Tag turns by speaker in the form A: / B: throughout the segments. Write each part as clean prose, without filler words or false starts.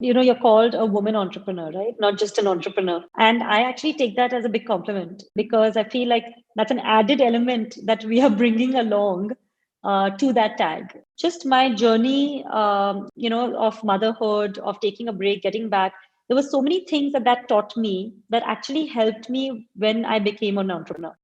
A: you're called a woman entrepreneur, right? Not just an entrepreneur. And I actually take that as a big compliment because I feel like that's an added element that we are bringing along to that tag. Just my journey, of motherhood, of taking a break, getting back. There were so many things that taught me that actually helped me when I became an entrepreneur.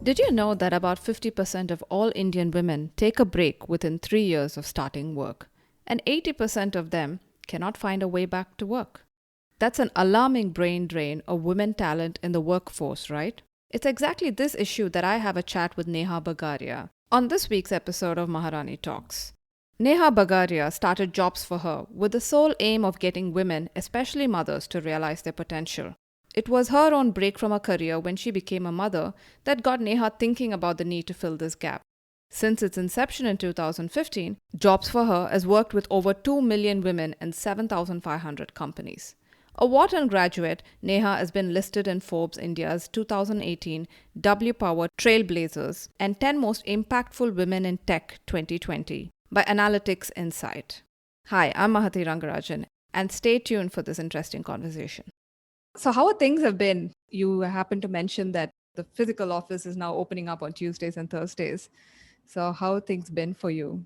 B: Did you know that about 50% of all Indian women take a break within 3 years of starting work, and 80% of them cannot find a way back to work? That's an alarming brain drain of women talent in the workforce, right? It's exactly this issue that I have a chat with Neha Bagaria on this week's episode of Maharani Talks. Neha Bagaria started JobsForHer with the sole aim of getting women, especially mothers, to realize their potential. It was her own break from her career when she became a mother that got Neha thinking about the need to fill this gap. Since its inception in 2015, JobsForHer has worked with over 2 million women in 7,500 companies. A Wharton graduate, Neha has been listed in Forbes India's 2018 W Power Trailblazers and 10 Most Impactful Women in Tech 2020 by Analytics Insight. Hi, I'm Mahati Rangarajan, and stay tuned for this interesting conversation. So how things have been? You happen to mention that the physical office is now opening up on Tuesdays and Thursdays. So how have things been for you?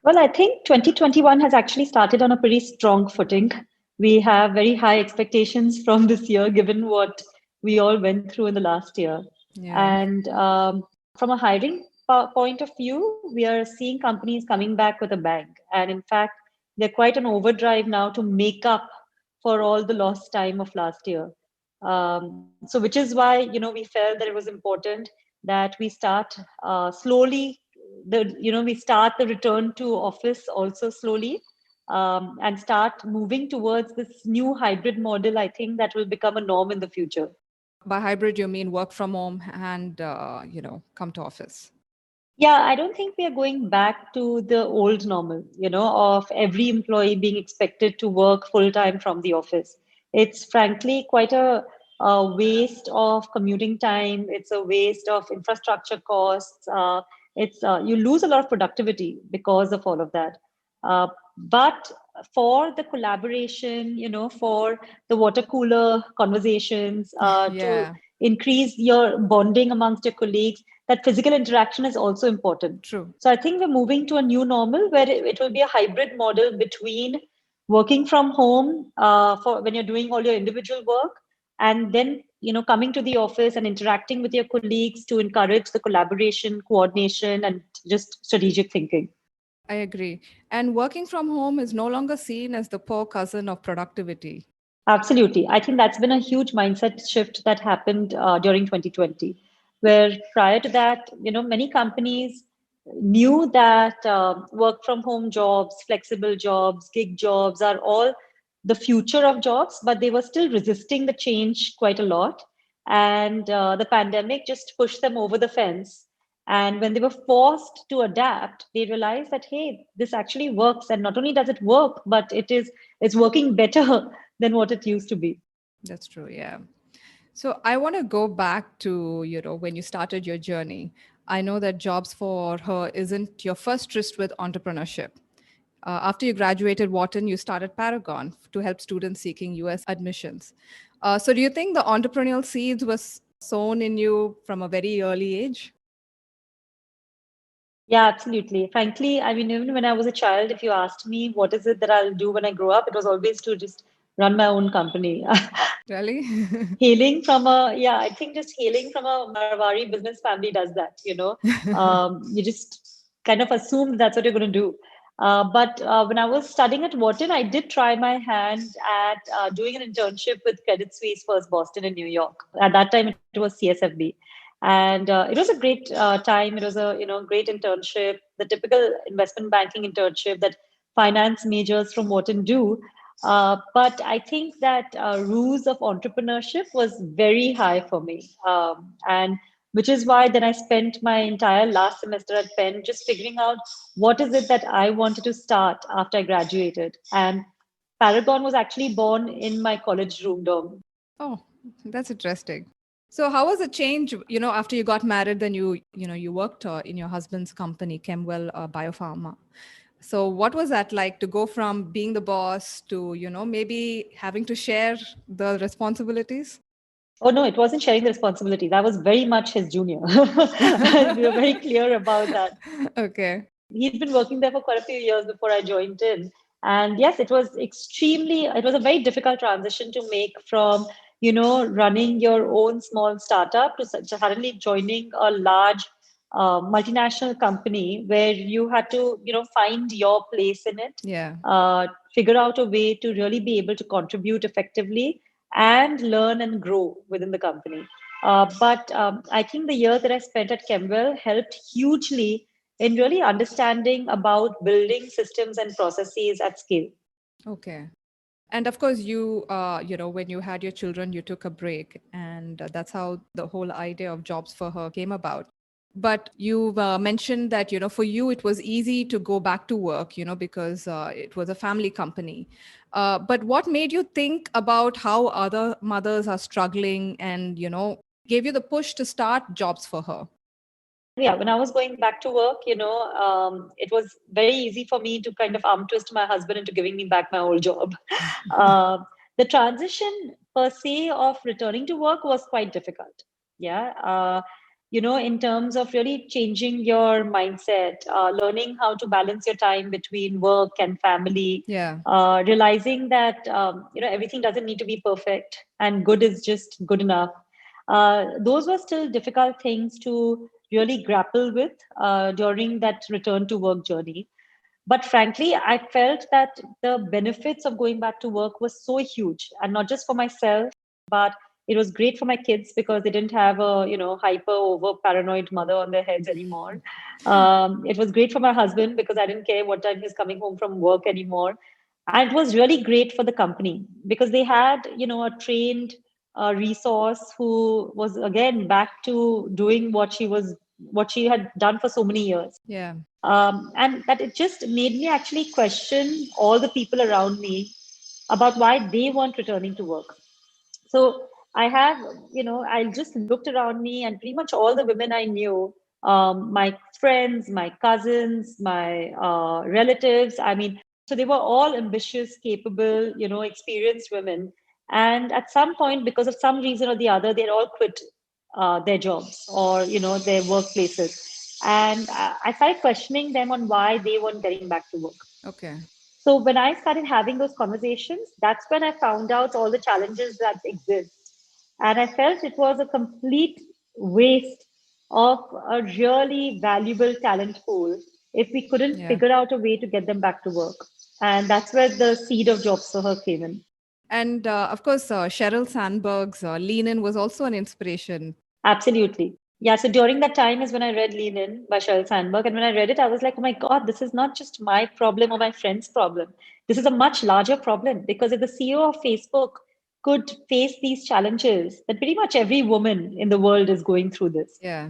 A: Well, I think 2021 has actually started on a pretty strong footing. We have very high expectations from this year, given what we all went through in the last year.
B: Yeah.
A: And from a hiring point of view, we are seeing companies coming back with a bang. And in fact, they're quite an overdrive now to make up for all the lost time of last year. So, which is why we felt that it was important that we start slowly we start the return to office also slowly, and start moving towards this new hybrid model. I think that will become a norm in the future.
B: By hybrid, you mean work from home and, come to office.
A: Yeah, I don't think we are going back to the old normal, of every employee being expected to work full time from the office. It's frankly quite a waste of commuting time. It's a waste of infrastructure costs. It's You lose a lot of productivity because of all of that. But for the collaboration, for the water cooler conversations, to
B: Yeah,
A: increase your bonding amongst your colleagues, that physical interaction is also important.
B: true.
A: So I think we're moving to a new normal where it will be a hybrid model between working from home for when you're doing all your individual work, and then coming to the office and interacting with your colleagues to encourage the collaboration, coordination, and just strategic thinking.
B: I agree. And working from home is no longer seen as the poor cousin of productivity.
A: Absolutely. I think that's been a huge mindset shift that happened during 2020, where prior to that, many companies knew that work from home jobs, flexible jobs, gig jobs are all the future of jobs, but they were still resisting the change quite a lot. And the pandemic just pushed them over the fence. And when they were forced to adapt, they realized that, hey, this actually works. And not only does it work, but it's working better than what it used to be.
B: That's true, yeah. So I want to go back to, when you started your journey. I know that Jobs for Her isn't your first tryst with entrepreneurship. After you graduated Wharton, you started Paragon to help students seeking US admissions. So do you think the entrepreneurial seeds was sown in you from a very early age?
A: Yeah, absolutely. Frankly, I mean, even when I was a child, if you asked me what is it that I'll do when I grow up, it was always to just run my own company.
B: Really?
A: I think just hailing from a Marwari business family does that, you just kind of assume that's what you're going to do. But when I was studying at Wharton, I did try my hand at doing an internship with Credit Suisse, first Boston and New York. At that time, it was CSFB. And it was a great time. It was a great internship, the typical investment banking internship that finance majors from Wharton do. But I think that ruse of entrepreneurship was very high for me. And which is why then I spent my entire last semester at Penn just figuring out what is it that I wanted to start after I graduated. And Paragon was actually born in my college room dorm.
B: Oh, that's interesting. So how was the change, after you got married, then you worked in your husband's company, Chemwell Biopharma. So what was that like to go from being the boss to, maybe having to share the responsibilities?
A: Oh no, it wasn't sharing the responsibilities. I was very much his junior. We were very clear about that.
B: Okay.
A: He'd been working there for quite a few years before I joined in. And yes, it was a very difficult transition to make from, running your own small startup to suddenly joining a large multinational company where you had to, find your place in it,
B: Yeah.
A: figure out a way to really be able to contribute effectively and learn and grow within the company. But I think the year that I spent at Kemwell helped hugely in really understanding about building systems and processes at scale.
B: Okay. And of course, when you had your children, you took a break, and that's how the whole idea of Jobs for Her came about. But you've mentioned that, for you, it was easy to go back to work, because it was a family company. But what made you think about how other mothers are struggling and, gave you the push to start Jobs for Her?
A: Yeah, when I was going back to work, it was very easy for me to kind of arm twist my husband into giving me back my old job. Uh, the transition per se of returning to work was quite difficult. Yeah. In terms of really changing your mindset, learning how to balance your time between work and family,
B: Yeah.
A: realizing that, everything doesn't need to be perfect and good is just good enough. Those were still difficult things to really grapple with during that return to work journey. But frankly, I felt that the benefits of going back to work was so huge, and not just for myself, but it was great for my kids because they didn't have a hyper over paranoid mother on their heads anymore. It was great for my husband because I didn't care what time he's coming home from work anymore, and it was really great for the company because they had a trained resource who was again back to doing what she had done for so many years.
B: Yeah.
A: And that it just made me actually question all the people around me about why they weren't returning to work. So I have, I just looked around me and pretty much all the women I knew, my friends, my cousins, my relatives, I mean, so they were all ambitious, capable, experienced women. And at some point, because of some reason or the other, they'd all quit their jobs or, their workplaces. And I started questioning them on why they weren't getting back to work.
B: Okay.
A: So when I started having those conversations, that's when I found out all the challenges that exist. And I felt it was a complete waste of a really valuable talent pool if we couldn't
B: Yeah.
A: figure out a way to get them back to work. And that's where the seed of Jobs for Her came in.
B: And of course, Sheryl Sandberg's Lean In was also an inspiration.
A: Absolutely. Yeah, so during that time is when I read Lean In by Sheryl Sandberg. And when I read it, I was like, oh my God, this is not just my problem or my friend's problem. This is a much larger problem because if the CEO of Facebook could face these challenges, then pretty much every woman in the world is going through this.
B: Yeah.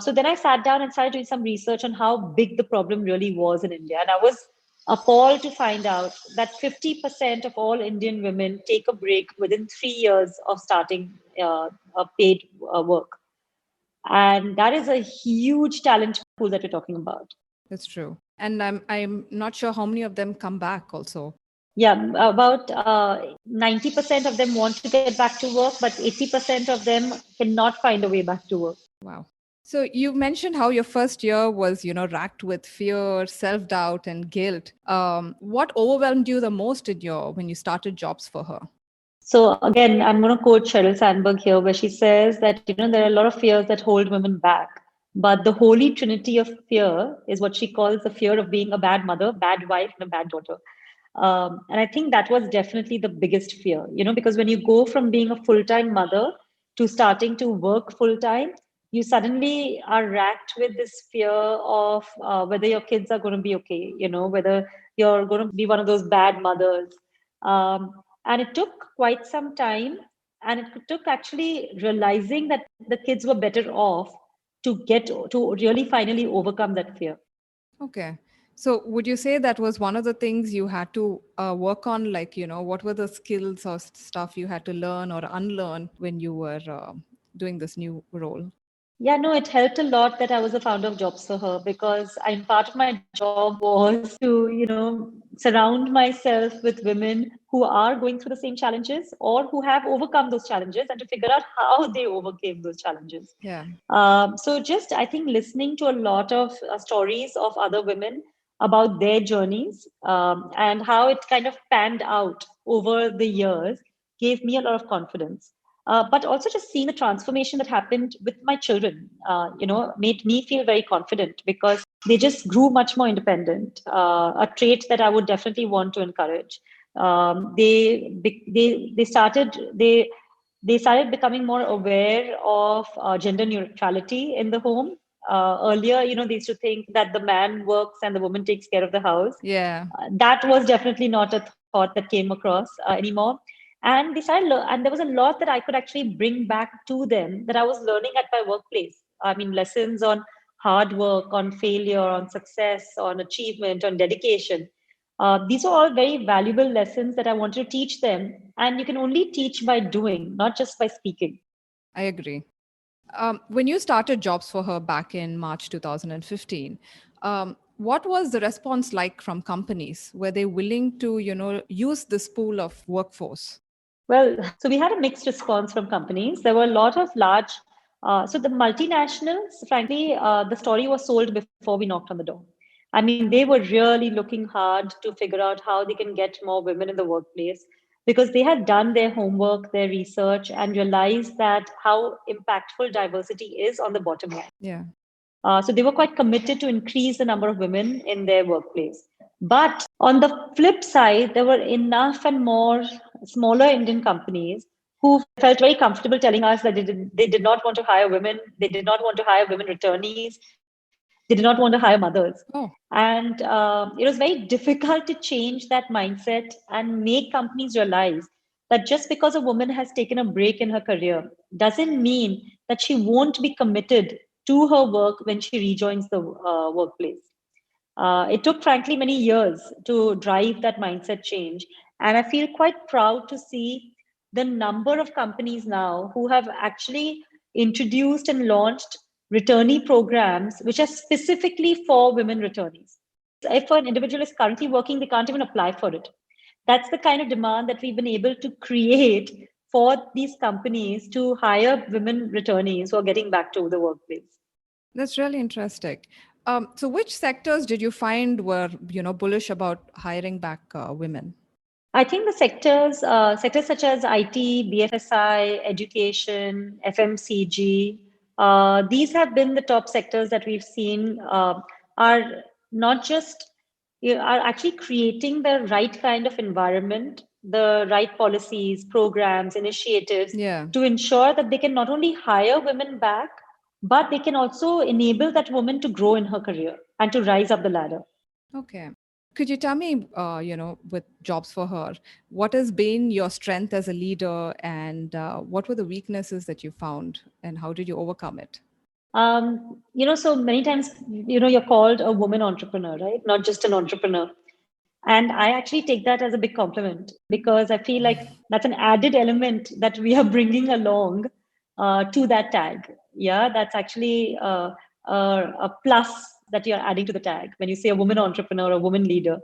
A: So then I sat down and started doing some research on how big the problem really was in India. And I was appalled to find out that 50% of all Indian women take a break within 3 years of starting a paid work. And that is a huge talent pool that we're talking about.
B: That's true. And I'm not sure how many of them come back also.
A: Yeah, about 90% of them want to get back to work, but 80% of them cannot find a way back to work.
B: Wow. So you mentioned how your first year was, racked with fear, self-doubt, and guilt. What overwhelmed you the most in your when you started Jobs for Her?
A: So again, I'm going to quote Sheryl Sandberg here, where she says that there are a lot of fears that hold women back, but the holy trinity of fear is what she calls the fear of being a bad mother, bad wife, and a bad daughter. And I think that was definitely the biggest fear, because when you go from being a full-time mother to starting to work full-time, you suddenly are racked with this fear of whether your kids are going to be okay, whether you're going to be one of those bad mothers. And it took quite some time And it took actually realizing that the kids were better off to really finally overcome that fear.
B: Okay. So would you say that was one of the things you had to work on? Like, what were the skills or stuff you had to learn or unlearn when you were doing this new role?
A: Yeah, no, it helped a lot that I was a founder of Jobs for Her, because part of my job was to, surround myself with women who are going through the same challenges or who have overcome those challenges, and to figure out how they overcame those challenges.
B: Yeah,
A: So just, I think, listening to a lot of stories of other women about their journeys, and how it kind of panned out over the years gave me a lot of confidence. But also just seeing the transformation that happened with my children, made me feel very confident, because they just grew much more independent, a trait that I would definitely want to encourage. They started becoming more aware of gender neutrality in the home. Earlier, they used to think that the man works and the woman takes care of the house.
B: yeah,
A: That was definitely not a thought that came across anymore. And and there was a lot that I could actually bring back to them that I was learning at my workplace. I mean, lessons on hard work, on failure, on success, on achievement, on dedication. These are all very valuable lessons that I wanted to teach them. And you can only teach by doing, not just by speaking.
B: I agree. When you started Jobs for Her back in March 2015, what was the response like from companies? Were they willing to, use this pool of workforce?
A: Well, so we had a mixed response from companies. There were a lot of so the multinationals, frankly, the story was sold before we knocked on the door. I mean, they were really looking hard to figure out how they can get more women in the workplace, because they had done their homework, their research, and realized that how impactful diversity is on the bottom line.
B: Yeah.
A: So they were quite committed to increase the number of women in their workplace. But on the flip side, there were enough and more smaller Indian companies who felt very comfortable telling us that they did not want to hire women, they did not want to hire women returnees, they did not want to hire mothers.
B: Oh,
A: And it was very difficult to change that mindset and make companies realize that just because a woman has taken a break in her career doesn't mean that she won't be committed to her work when she rejoins the workplace. It took, frankly, many years to drive that mindset change. And I feel quite proud to see the number of companies now who have actually introduced and launched returnee programs which are specifically for women returnees. If an individual is currently working, they can't even apply for it. That's the kind of demand that we've been able to create for these companies to hire women returnees who are getting back to the workplace.
B: that's really interesting. So which sectors did you find were, bullish about hiring back women?
A: I think the sectors such as IT, BFSI, education, FMCG, these have been the top sectors that we've seen are not just are actually creating the right kind of environment, the right policies, programs, initiatives
B: Yeah.
A: to ensure that they can not only hire women back, but they can also enable that woman to grow in her career and to rise up the ladder.
B: Okay. Could you tell me, with Jobs for Her, what has been your strength as a leader, and what were the weaknesses that you found, and how did you overcome it?
A: So many times, you're called a woman entrepreneur, right? Not just an entrepreneur. And I actually take that as a big compliment, because I feel like that's an added element that we are bringing along to that tag. Yeah, that's actually a plus that you're adding to the tag when you say a woman entrepreneur, a woman leader.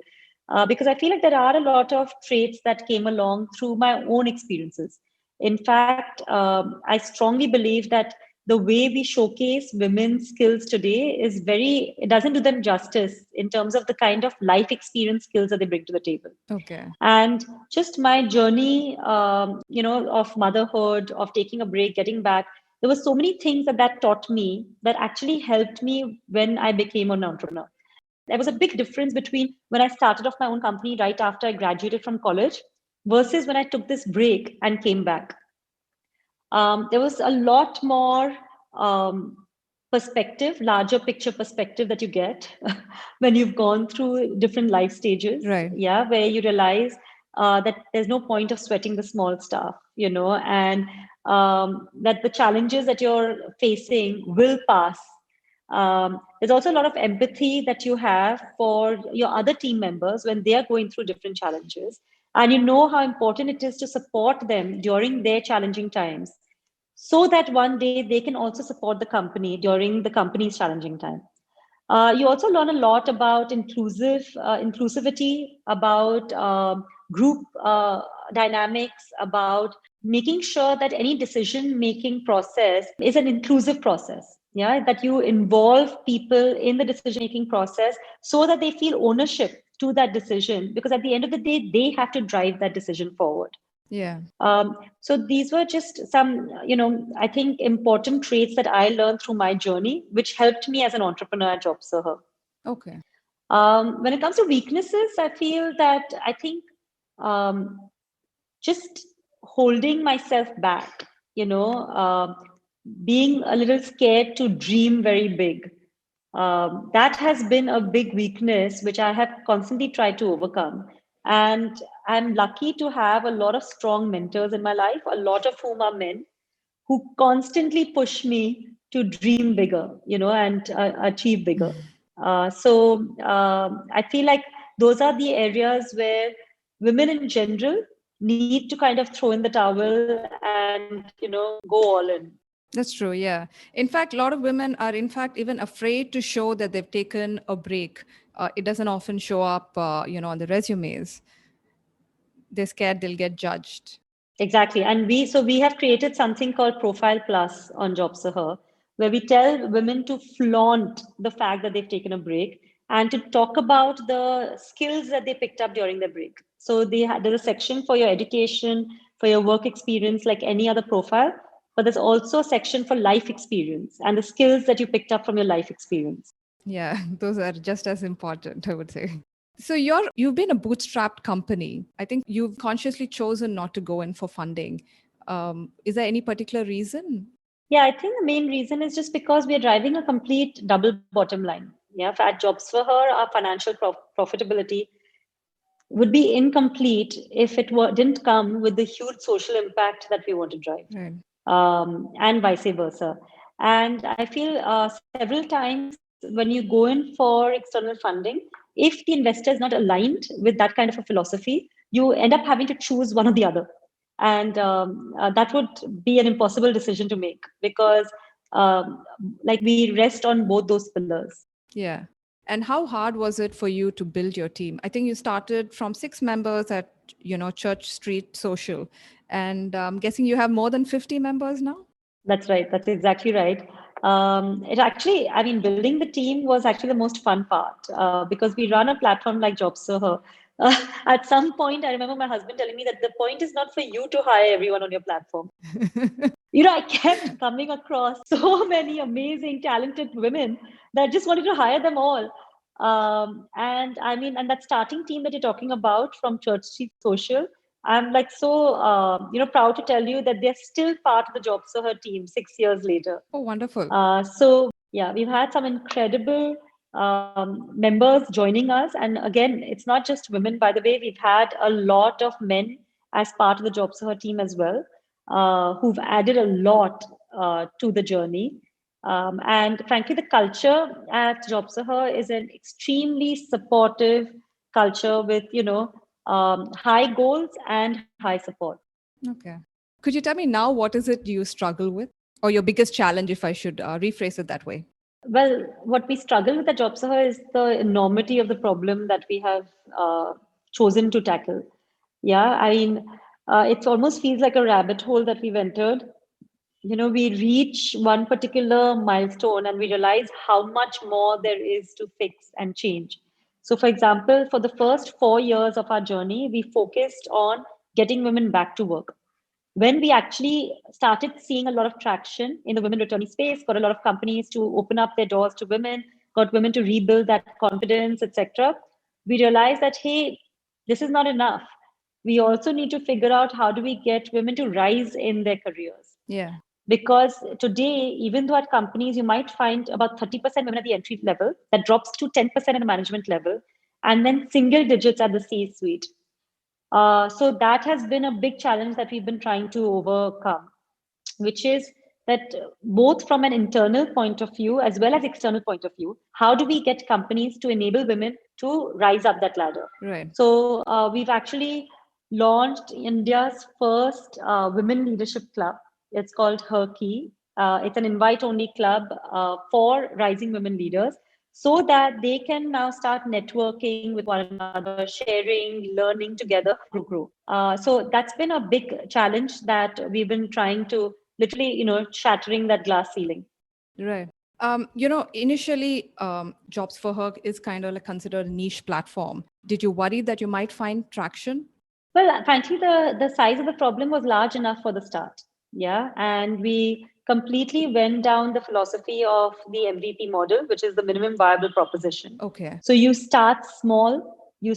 A: Because I feel like there are a lot of traits that came along through my own experiences. In fact, I strongly believe that the way we showcase women's skills today it doesn't do them justice in terms of the kind of life experience skills that they bring to the table.
B: Okay.
A: And just my journey, of motherhood, of taking a break, getting back, there were so many things that taught me that actually helped me when I became an entrepreneur. There was a big difference between when I started off my own company right after I graduated from college versus when I took this break and came back. There was a lot more perspective, larger picture perspective that you get when you've gone through different life stages.
B: Right.
A: Yeah, where you realize that there's no point of sweating the small stuff, and that the challenges that you're facing will pass. There's also a lot of empathy that you have for your other team members when they are going through different challenges. And you know how important it is to support them during their challenging times so that one day they can also support the company during the company's challenging time. You also learn a lot about inclusivity, about group dynamics, about making sure that any decision-making process is an inclusive process. Yeah, that you involve people in the decision-making process so that they feel ownership to that decision, because at the end of the day, they have to drive that decision forward.
B: Yeah.
A: So these were just some, I think important traits that I learned through my journey, which helped me as an entrepreneur at JobsForHer.
B: Okay.
A: When it comes to weaknesses, I feel that I think um, just holding myself back, being a little scared to dream very big. That has been a big weakness, which I have constantly tried to overcome. And I'm lucky to have a lot of strong mentors in my life, a lot of whom are men who constantly push me to dream bigger, and achieve bigger. So I feel like those are the areas where women in general need to kind of throw in the towel and, go all in.
B: That's true. Yeah. In fact, a lot of women are, in fact, even afraid to show that they've taken a break. It doesn't often show up, on the resumes. They're scared they'll get judged.
A: Exactly. And we have created something called Profile Plus on JobsForHer, where we tell women to flaunt the fact that they've taken a break and to talk about the skills that they picked up during the break. So there's a section for your education, for your work experience, like any other profile, but there's also a section for life experience and the skills that you picked up from your life experience.
B: Yeah, those are just as important, I would say. So you've been a bootstrapped company. I think you've consciously chosen not to go in for funding. Is there any particular reason?
A: Yeah, I think the main reason is just because we are driving a complete double bottom line. Yeah, at JobsForHer, our financial profitability would be incomplete if it didn't come with the huge social impact that we want to drive,
B: Right.
A: and vice versa. And I feel several times when you go in for external funding, if the investor is not aligned with that kind of a philosophy, you end up having to choose one or the other. And that would be an impossible decision to make because like we rest on both those pillars.
B: Yeah. And how hard was it for you to build your team? I think you started from 6 members at, Church Street Social. And I'm guessing you have more than 50 members now?
A: That's right. That's exactly right. It actually, I mean, building the team was actually the most fun part because we run a platform like JobsForHer. At some point, I remember my husband telling me that the point is not for you to hire everyone on your platform. I kept coming across so many amazing, talented women that I just wanted to hire them all. And I mean, and that starting team that you're talking about from Church Street Social, I'm like so, proud to tell you that they're still part of the JobsForHer team 6 years later.
B: Oh, wonderful.
A: So yeah, we've had some incredible members joining us. And again, it's not just women, by the way, we've had a lot of men as part of the JobsForHer team as well, who've added a lot to the journey. And frankly, the culture at JobsForHer is an extremely supportive culture with, high goals and high support.
B: Okay. Could you tell me now what is it you struggle with? Or your biggest challenge, if I should rephrase it that way?
A: Well, what we struggle with at JobsForHer is the enormity of the problem that we have chosen to tackle. Yeah, I mean, it almost feels like a rabbit hole that we've entered. We reach one particular milestone and we realize how much more there is to fix and change. So, for example, for the first 4 years of our journey, we focused on getting women back to work. When we actually started seeing a lot of traction in the women returning space, got a lot of companies to open up their doors to women, got women to rebuild that confidence, etc., we realized that, hey, this is not enough. We also need to figure out how do we get women to rise in their careers.
B: Yeah.
A: Because today, even though at companies, you might find about 30% women at the entry level, that drops to 10% at the management level, and then single digits at the C suite. So that has been a big challenge that we've been trying to overcome, which is that both from an internal point of view as well as external point of view, how do we get companies to enable women to rise up that ladder?
B: Right.
A: So we've actually launched India's first women leadership club. It's called Her Key. It's an invite-only club for rising women leaders, so that they can now start networking with one another, sharing, learning together to grow. So that's been a big challenge that we've been trying to literally, shattering that glass ceiling.
B: Right. Initially, Jobs for Her is kind of like considered a niche platform. Did you worry that you might find traction?
A: Well, frankly, the size of the problem was large enough for the start. Yeah. And we completely went down the philosophy of the MVP model, which is the minimum viable proposition.
B: Okay.
A: So you start small, you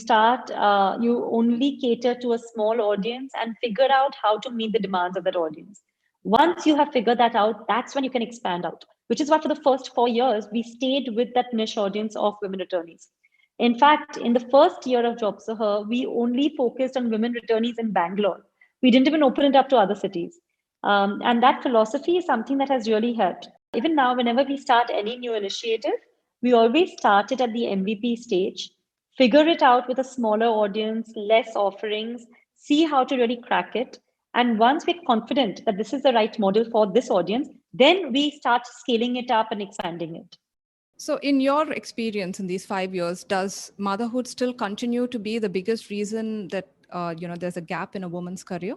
A: only cater to a small audience and figure out how to meet the demands of that audience. Once you have figured that out, that's when you can expand out, which is why for the first 4 years, we stayed with that niche audience of women attorneys. In fact, in the first year of JobsForHer, we only focused on women returnees in Bangalore. We didn't even open it up to other cities. And that philosophy is something that has really helped. Even now, whenever we start any new initiative, we always start it at the MVP stage, figure it out with a smaller audience, less offerings, see how to really crack it. And once we're confident that this is the right model for this audience, then we start scaling it up and expanding it.
B: So, in your experience in these 5 years, does motherhood still continue to be the biggest reason that there's a gap in a woman's career?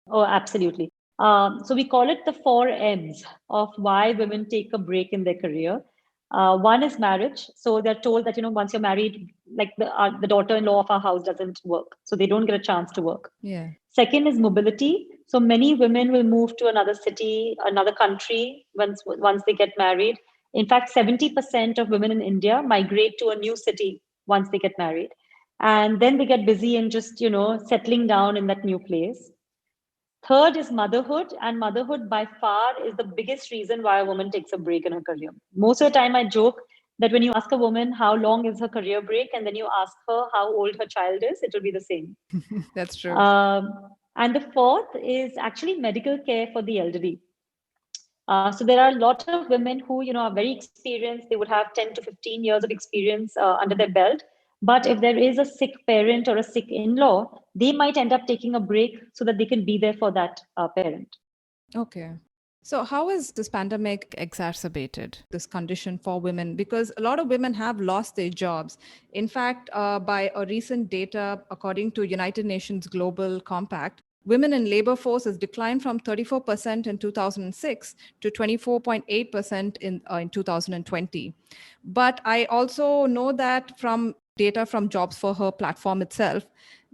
A: Oh, absolutely. So we call it the 4 M's of why women take a break in their career. One is marriage. So they're told that, once you're married, like the daughter-in-law of our house doesn't work. So they don't get a chance to work.
B: Yeah.
A: Second is mobility. So many women will move to another city, another country once they get married. In fact, 70% of women in India migrate to a new city once they get married. And then they get busy in just, settling down in that new place. Third is motherhood, and motherhood by far is the biggest reason why a woman takes a break in her career. Most of the time, I joke that when you ask a woman how long is her career break, and then you ask her how old her child is, it will be the same.
B: That's true.
A: And the fourth is actually medical care for the elderly. So there are a lot of women who, are very experienced. They would have 10 to 15 years of experience under their belt. But if there is a sick parent or a sick in-law, they might end up taking a break so that they can be there for that parent.
B: Okay. So, how has this pandemic exacerbated this condition for women? Because a lot of women have lost their jobs. In fact, by a recent data, according to United Nations Global Compact, women in labor force has declined from 34% in 2006 to 24.8% in 2020. But I also know that from data from Jobs for Her platform itself,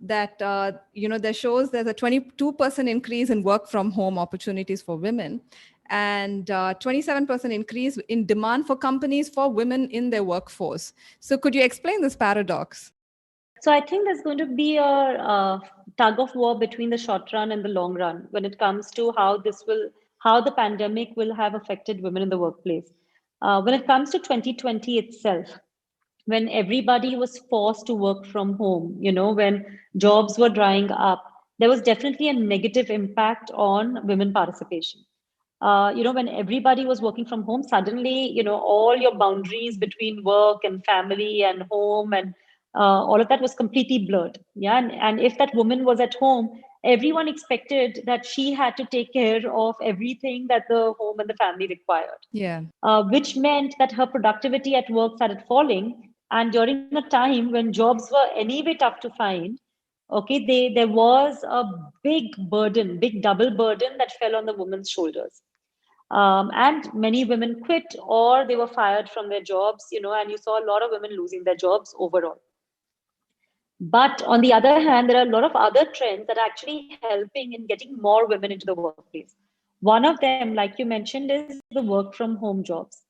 B: that there shows there's a 22% increase in work from home opportunities for women, and 27% increase in demand for companies for women in their workforce. So could you explain this paradox?
A: So I think there's going to be a tug of war between the short run and the long run when it comes to how the pandemic will have affected women in the workplace. When it comes to 2020 itself, when everybody was forced to work from home, when jobs were drying up, there was definitely a negative impact on women participation. When everybody was working from home, suddenly, all your boundaries between work and family and home and all of that was completely blurred. Yeah. And if that woman was at home, everyone expected that she had to take care of everything that the home and the family required.
B: Yeah.
A: Which meant that her productivity at work started falling. And during a time when jobs were anyway tough to find, okay, there was a big double burden that fell on the woman's shoulders. And many women quit or they were fired from their jobs, and you saw a lot of women losing their jobs overall. But on the other hand, there are a lot of other trends that are actually helping in getting more women into the workplace. One of them, like you mentioned, is the work from home jobs.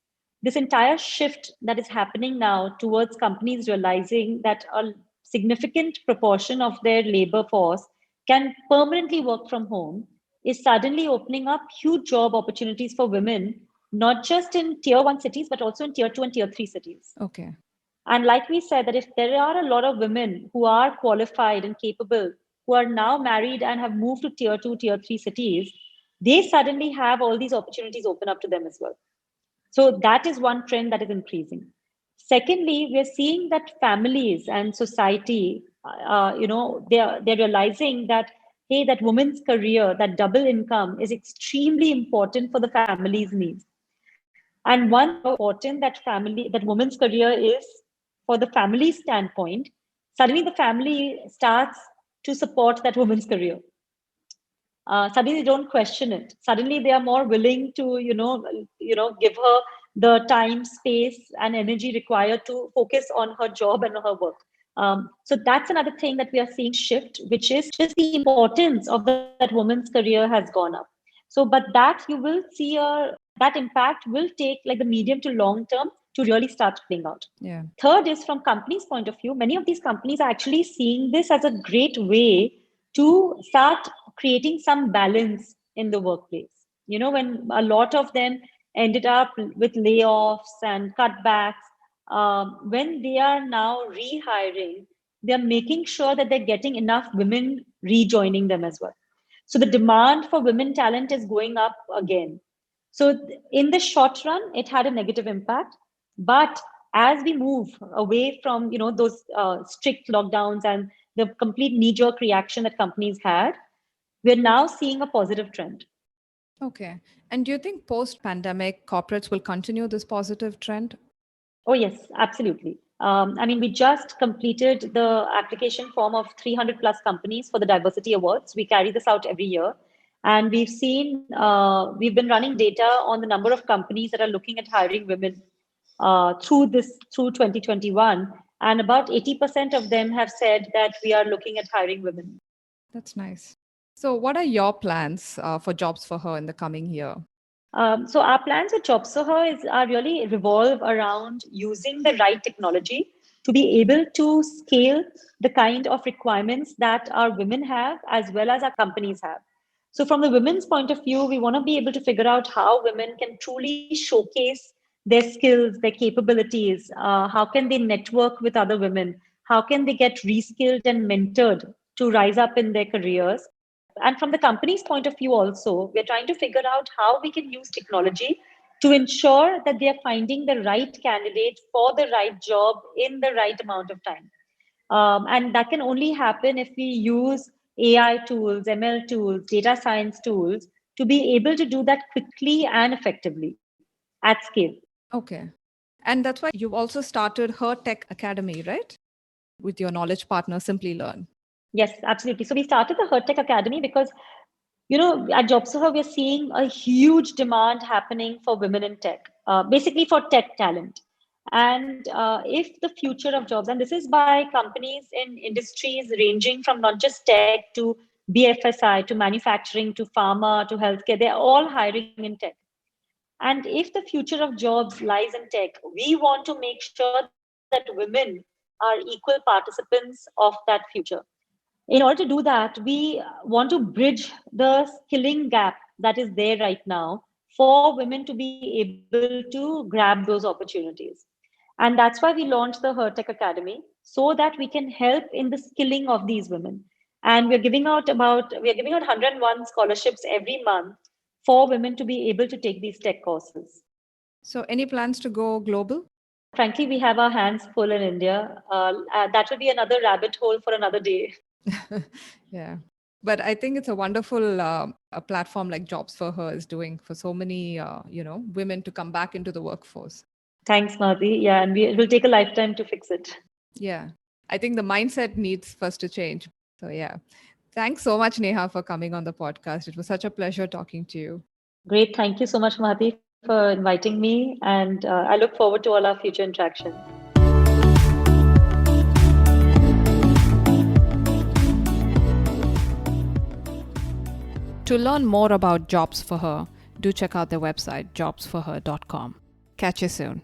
A: This entire shift that is happening now towards companies realizing that a significant proportion of their labor force can permanently work from home is suddenly opening up huge job opportunities for women, not just in tier one cities, but also in tier two and tier three cities.
B: Okay.
A: And like we said, that if there are a lot of women who are qualified and capable, who are now married and have moved to tier 2, tier 3 cities, they suddenly have all these opportunities open up to them as well. So that is one trend that is increasing. Secondly, we are seeing that families and society, they're realizing that, hey, that women's career, that double income is extremely important for the family's needs. And once how important that woman's career is for the family standpoint, suddenly the family starts to support that woman's career. Suddenly they don't question it. Suddenly they are more willing to, give her the time, space, and energy required to focus on her job and her work. So that's another thing that we are seeing shift, which is just the importance of that woman's career has gone up. So, but that you will see that impact will take like the medium to long term to really start playing out.
B: Yeah.
A: Third is from companies' point of view, many of these companies are actually seeing this as a great way to start creating some balance in the workplace. When a lot of them ended up with layoffs and cutbacks, when they are now rehiring, they're making sure that they're getting enough women rejoining them as well. So the demand for women talent is going up again. So in the short run, it had a negative impact. But as we move away from those strict lockdowns and the complete knee-jerk reaction that companies had, we're now seeing a positive trend.
B: Okay. And do you think post-pandemic corporates will continue this positive trend?
A: Oh, yes, absolutely. We just completed the application form of 300 plus companies for the diversity awards. We carry this out every year. And we've been running data on the number of companies that are looking at hiring women through 2021. And about 80% of them have said that we are looking at hiring women.
B: That's nice. So what are your plans for Jobs for Her in the coming year?
A: So our plans with JobsForHer are really revolve around using the right technology to be able to scale the kind of requirements that our women have as well as our companies have. So from the women's point of view, we want to be able to figure out how women can truly showcase their skills, their capabilities. How can they network with other women? How can they get reskilled and mentored to rise up in their careers? And from the company's point of view also, we're trying to figure out how we can use technology to ensure that they are finding the right candidate for the right job in the right amount of time. And that can only happen if we use AI tools, ML tools, data science tools to be able to do that quickly and effectively at scale.
B: Okay. And that's why you've also started Her Tech Academy, right? With your knowledge partner, Simply Learn.
A: Yes, absolutely. So we started the Her Tech Academy because, at JobsForHer, we're seeing a huge demand happening for women in tech, basically for tech talent. And if the future of jobs, and this is by companies in industries ranging from not just tech to BFSI to manufacturing to pharma to healthcare, they're all hiring in tech. And if the future of jobs lies in tech, we want to make sure that women are equal participants of that future. In order to do that, we want to bridge the skilling gap that is there right now for women to be able to grab those opportunities. And that's why we launched the Her Tech Academy, so that we can help in the skilling of these women. And we're giving out 101 scholarships every month for women to be able to take these tech courses.
B: So any plans to go global?
A: Frankly, we have our hands full in India. That will be another rabbit hole for another day.
B: Yeah. But I think it's a wonderful a platform like Jobs for Her is doing for so many, women to come back into the workforce.
A: Thanks, Madhi. Yeah, and it will take a lifetime to fix it.
B: Yeah. I think the mindset needs first to change. So, yeah. Thanks so much, Neha, for coming on the podcast. It was such a pleasure talking to you.
A: Great. Thank you so much, Madhi, for inviting me. And I look forward to all our future interactions.
B: To learn more about Jobs for Her, do check out their website, jobsforher.com. Catch you soon.